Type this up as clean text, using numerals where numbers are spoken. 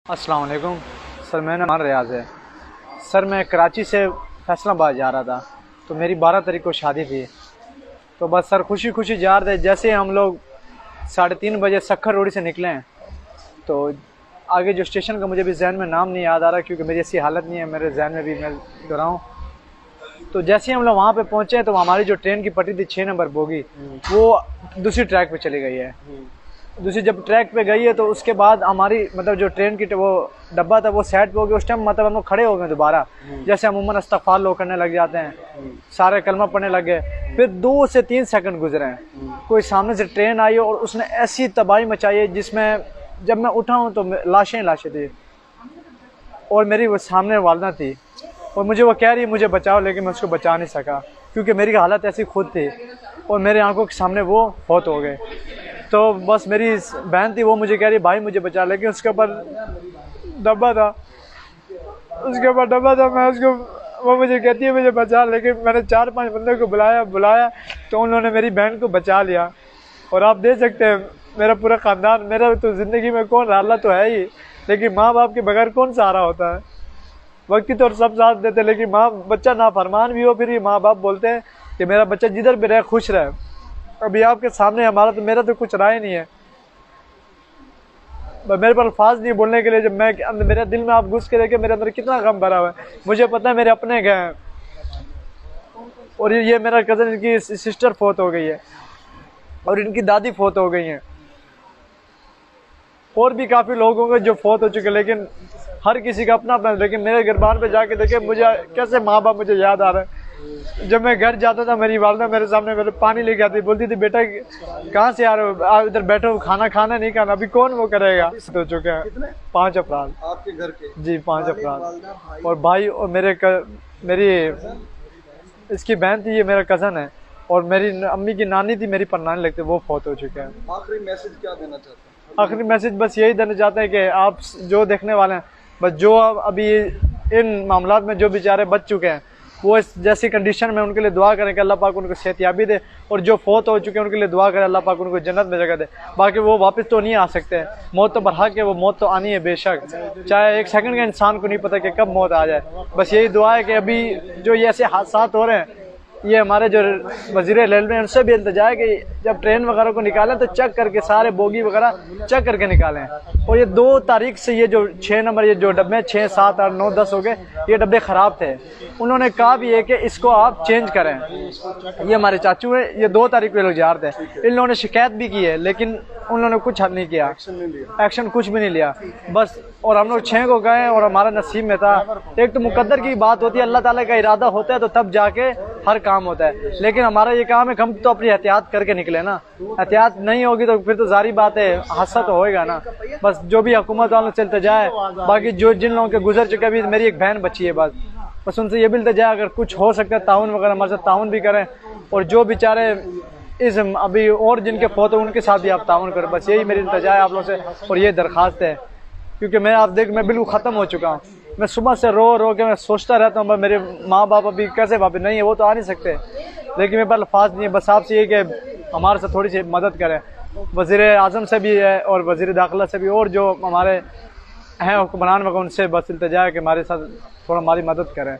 अस्सलाम वालेकुम सर, मेरा नाम रियाज है। सर मैं कराची से फैसलाबाद जा रहा था, तो मेरी 12 तारीख को शादी थी। तो बस सर खुशी खुशी जा रहे थे। जैसे हम लोग 3:30 बजे सखर रोड से निकले हैं, तो आगे जो स्टेशन का मुझे भी जहन में नाम नहीं याद आ रहा, क्योंकि मेरी ऐसी हालत नहीं है, मेरे जहन में भी मैं दोहराऊँ। तो जैसे ही हम लोग वहाँ पे पहुँचे तो हमारी जो ट्रेन की पटरी थी 6 नंबर बोगी, वो दूसरी ट्रैक पे चली गई है। दूसरी जब ट्रैक पे गई है तो उसके बाद हमारी मतलब जो ट्रेन की वो डब्बा था वो साइड पे हो गया। उस टाइम मतलब हम लोग खड़े हो गए दोबारा, जैसे अमूमन इस्तग़फ़ार लोग करने लग जाते हैं, सारे कलमा पढ़ने लग गए। फिर 2 से 3 सेकंड गुजरे हैं, कोई सामने से ट्रेन आई और उसने ऐसी तबाही मचाई है जिसमें जब मैं उठा हूँ तो लाशें लाशें थी, और मेरी वो सामने वालदा थी और मुझे वो कह रही है मुझे बचाओ, लेकिन मैं उसको बचा नहीं सका क्योंकि मेरी हालत ऐसी खुद थी और मेरे आंखों के सामने वो फौत हो गए। तो बस मेरी बहन थी, वो मुझे कह रही भाई मुझे बचा, लेकिन उसके ऊपर डब्बा था, मैं उसको, वो मुझे कहती है मुझे बचा, लेकिन मैंने 4-5 बंदों को बुलाया तो उन्होंने मेरी बहन को बचा लिया। और आप देख सकते हैं मेरा पूरा ख़ानदान, मेरा तो ज़िंदगी में कौन अल्लाह तो है ही, लेकिन माँ बाप के बगैर कौन सहारा होता है। वक्त की तो सब साथ देते, लेकिन बच्चा नाफरमान भी हो फिर भी माँ बाप बोलते हैं कि मेरा बच्चा जिधर भी रहे खुश रहे। अभी आपके सामने मेरा तो कुछ राय नहीं है, मेरे पर अल्फाज नहीं बोलने के लिए। जब मेरे दिल में आप घुस के देखे मेरे अंदर कितना गम भरा हुआ है। मुझे पता है मेरे अपने गए हैं, और ये मेरा कज़न, इनकी सिस्टर फौत हो गई है और इनकी दादी फौत हो गई हैं, और भी काफ़ी लोग होंगे जो फौत हो चुके, लेकिन हर किसी का अपना अपना। लेकिन मेरे गिरबान पे जाके देखे मुझे कैसे माँ बाप मुझे याद आ रहा है। जब मैं घर जाता था मेरी वालदा मेरे सामने मेरे पानी लेके आती, बोलती थी बेटा कहाँ से आ रहे हो, आप इधर बैठो, खाना नहीं खाना, अभी कौन वो करेगा। हो चुके हैं 5 अफराद आपके घर के? जी 5 अफराद, और भाई और मेरी इसकी बहन थी, ये मेरा कज़न है, और मेरी अम्मी की नानी थी, मेरी परनानी लगती, वो फौत हो चुके हैं। आखिरी मैसेज क्या देना चाहते हैं? आखिरी मैसेज बस यही देना चाहते हैं कि आप जो देखने वाले हैं, बस जो अभी इन मामलात में जो बेचारे बच चुके हैं, वो इस जैसी कंडीशन में उनके लिए दुआ करें कि अल्लाह पाक उनको सेहतयाबी दे, और जो फौत हो चुके हैं उनके लिए दुआ करें अल्लाह पाक उनको जन्नत में जगह दे। बाकी वो वापस तो नहीं आ सकते, मौत तो बरहक है, वो मौत तो आनी है बेशक, चाहे 1 सेकंड का इंसान को नहीं पता कि कब मौत आ जाए। बस यही दुआ है कि अभी जो ये ऐसे हादसा हो रहे हैं, ये हमारे जो वज़ीर रेलवे उनसे भी इल्तिजा है कि जब ट्रेन वगैरह को निकालें तो चेक करके सारे बोगी वगैरह चेक करके निकालें। और ये 2 तारीख से ये जो 6 नंबर ये जो डब्बे 6, 7, 8, 9, 10 हो गए, ये डब्बे ख़राब थे। उन्होंने कहा भी है कि इसको आप चेंज करें। ये हमारे चाचू हैं, ये 2 तारीख को लोग जा रहे थे, इन लोगों ने शिकायत भी की है, लेकिन उन्होंने कुछ हल नहीं किया, एक्शन कुछ भी नहीं लिया बस। और हम लोग 6 को गए और हमारा नसीब में था। एक तो मुकद्दर की बात होती है, अल्लाह ताला का इरादा होता है तो तब जाके हर काम होता है, लेकिन हमारा ये काम है कि हम तो अपनी एहतियात करके निकले ना। एहतियात नहीं होगी तो फिर तो जारी बात है, हादसा तो होएगा ना। बस जो भी हुकूमत वालों से इल्तिजा है, बाकी जो जिन लोगों के गुजर चुके, अभी मेरी एक बहन बची है, बस उनसे ये भी इल्तिजा है अगर कुछ हो सकता है ताउन वगैरह हमारे साथ ताउन भी करें, और जो बेचारे इस अभी और जिनके फौत हो उनके साथ भी आप ताउन करें। बस यही मेरी इल्तिजा है आप लोगों से, और ये दरख्वास्त है, क्योंकि मैं बिल्कुल ख़त्म हो चुका हूँ। मैं सुबह से रो के मैं सोचता रहता हूँ मेरे माँ बाप अभी कैसे वापस नहीं है, वो तो आ नहीं सकते, लेकिन मेरे पास अल्फाज नहीं है। बस आपसे ये कि हमारे साथ थोड़ी सी मदद करें, वज़ीर आज़म से भी है और वज़ीर दाखिला से भी, और जो हमारे हैं हुक्मरान वगैरह उनसे बस इल्तिजा है कि हमारे साथ थोड़ा हमारी मदद करें।